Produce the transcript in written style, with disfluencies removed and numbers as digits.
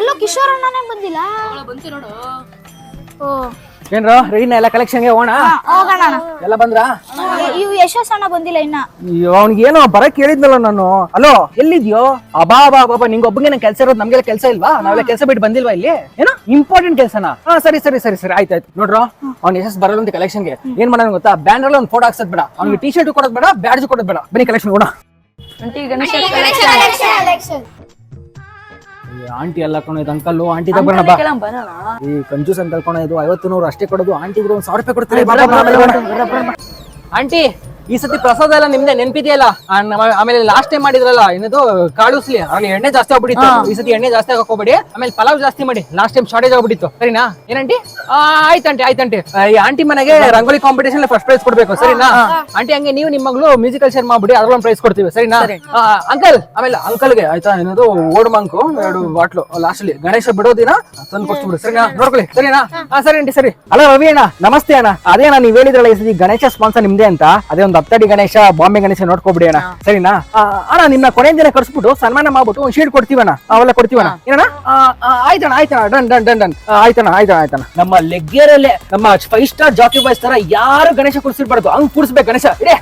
ಎಲ್ಲೋ ಕಿಶೋರ್ ಅಣ್ಣನೇ ಬಂದಿಲ್ಲ. ಬಂತು ನೋಡು. ಓ ಏನ್ರ ರೈನ ಎಲ್ಲ ಕಲೆಕ್ಷನ್ಗೆ ಹೋಗೋಣ. ಹೋಗೋಣ. ಎಲ್ಲ ಬಂದ್ರ? ಇವ್ ಯಶಸ್ ಅಣ್ಣ ಬಂದಿಲ್ಲ ಇನ್ನ. ಅವ್ನಿಗೆ ಏನೋ ಬರಕ್ ಹೇಳಿದ್ನಲ್ಲ ನಾನು. ಅಲೋ ಎಲ್ಲಿದ್ಯೋ? ಅಬಾ ಬಾ ಬಾಬಾ ನಿಂಗೊಬ್ಬಗೆ ನಂಗೆ ಕೆಲಸ ಇರೋದು, ನಮ್ಗೆಲ್ಲ ಕೆಲಸ ಇಲ್ವಾ? ನಾವೆಲ್ಲ ಕೆಲಸ ಬಿಟ್ಟು ಬಂದಿಲ್ವಾ ಇಲ್ಲಿ? ಏನೋ ಇಂಪಾರ್ಟೆಂಟ್ ಕೆಲಸನಾ? ಹಾ ಸರಿ ಸರಿ ಸರಿ ಸರಿ ಆಯ್ತಾಯ್ತು. ನೋಡ್ರ ಅವ್ನ ಯಶಸ್ ಬರಲ್ಲ ಕಲೆಕ್ಷನ್ಗೆ ಏನ್ ಮಾಡೋಣ ಗೊತ್ತಾ? ಬ್ಯಾನರ್ ಅಲ್ಲಿ ಒಂದು ಫೋಟೋ ಹಾಕ್ಸದ್ ಬೇಡ, ಅವ್ನಿಗೆ ಟಿ ಶರ್ಟ್ ಕೊಡೋದ್ ಬೇಡ, ಬ್ಯಾಡ್ಜ್ ಕೊಡೋದ್ ಬೇಡ. ಬನ್ನಿ ಕಲೆಕ್ಷನ್ ಹೋಗೋಣ. ಆಂಟಿ ಎಲ್ಲ ಇದು ಅಂಕಲ್ ಆಂಟಿ ತಗೋಣ ಬಾ. ಈ ಕಂಜೂಸ್ ಅಂತ ಕಳ್ಕೊಣ, ಇದು 50-100 ಅಷ್ಟೇ ಕೊಡೋದು. ಆಂಟಿ ಇದ್ರೆ 1,000 ರೂಪಾಯಿ ಕೊಡ್ತಾರೆ. ಆಂಟಿ ಈ ಸತಿ ಪ್ರಸಾದ ಎಲ್ಲ ನಿಮ್ದೆ ನೆನ್ಪಿದೆಯಲ್ಲ? ಆಮೇಲೆ ಲಾಸ್ಟ್ ಟೈಮ್ ಮಾಡಿದ್ರಲ್ಲ ಏನದು ಕಾಳುಸ್ಲಿ, ಅವ್ನು ಎಣ್ಣೆ ಜಾಸ್ತಿ ಆಗ್ಬಿಟ್ಟಿತ್ತು. ಈ ಸತಿ ಎಣ್ಣೆ ಜಾಸ್ತಿ ಹಾಕೋಬೇಡಿ. ಆಮೇಲೆ ಪಲಾವ್ ಜಾಸ್ತಿ ಮಾಡಿ, ಲಾಸ್ಟ್ ಟೈಮ್ ಶಾರ್ಟೇಜ್ ಆಗ್ಬಿಟ್ಟಿತ್ತು. ಸರಿನಾ? ಏನಂಟಿ? ಆಯ್ತಂಟಿ ಆಯ್ತಂಟಿ. ಈ ಆಂಟಿ ಮನೆಗೆ ರಂಗೋಲಿ ಕಾಂಪಿಟೇಷನ್ ಫಸ್ಟ್ ಪ್ರೈಸ್ ಕೊಡ್ಬೇಕು. ಸರಿನಾ ಆಂಟಿ? ಹಂಗೆ ನೀವು ನಿಮ್ಮ ಮಗಳು ಮ್ಯೂಸಿಕಲ್ ಶೇರ್ ಮಾಡ್ಬಿಡಿ, ಅದ್ರೊಂದು ಪ್ರೈಸ್ ಕೊಡ್ತೀವಿ. ಸರಿನಾ ಅಂಕಲ್? ಆಮೇಲೆ ಅಂಕಲ್ಗೆ ಆಯ್ತಾ ಏನದು ಓಡ್ ಮಂಕು 2 ಬಾಟ್ಲು ಲಾಸ್ಟ್ ಅಲ್ಲಿ ಗಣೇಶ ಬಿಡೋದಿನ ತಂದು ಕೊಡ್ಸ್ಬಿಡು. ಸರಿನಾ? ನೋಡ್ಕೊಳ್ಳಿ. ಸರಿನಾ? ಸರಿ ಆಂಟಿ ಸರಿ. ಅಲ್ಲ ರವಿ ಅಣ್ಣ ನಮಸ್ತೆ ಅಣ್ಣ. ಅದೇ ನಾನು ನೀವ್ ಹೇಳಿದ್ರಲ್ಲ ಈ ಸತಿ ಗಣೇಶ ಸ್ಪಾನ್ಸರ್ ನಿಮ್ದೆ ಅಂತ, ಅದೇ ಒಂದು ಹಪ್ತಡಿ ಗಣೇಶ, ಬಾಂಬೆ ಗಣೇಶ ನೋಡ್ಕೊಬಿಡಿ ಅಣ್ಣ. ಸರಿನಾ ಅಣ್ಣ? ನಿಮ್ನ ಕೊನೆಯ ದಿನ ಕರ್ಸ್ಬಿಟ್ಟು ಸನ್ಮಾನ ಮಾಡ್ಬಿಟ್ಟು ಒಂದು ಶೀಟ್ ಕೊಡ್ತೀವಣ್ಣ, ಅವೆಲ್ಲ ಕೊಡ್ತೀವಣ್ಣ. ಏನಣ್ಣ? ಆಯ್ತಣ್ಣ ಆಯ್ತಣ್ಣ. Done done done done. ಆಯ್ತಣ್ಣ ಆಯ್ತಣ್ಣ ಆಯ್ತಣ್ಣ. ನಮ್ಮ ಲೆಗ್ಗೇರಲ್ಲೇ ನಮ್ಮ 5 ಸ್ಟಾರ್ ಜಾಕಿ ಬಾಯ್ಸ್ ತರ ಯಾರು ಗಣೇಶ ಕೂರಿಸಿರ್ಬಾರ್ದು, ಹಂಗ್ ಕೂರಿಸ್ಬೇಕು ಗಣೇಶ. ಇಡೇ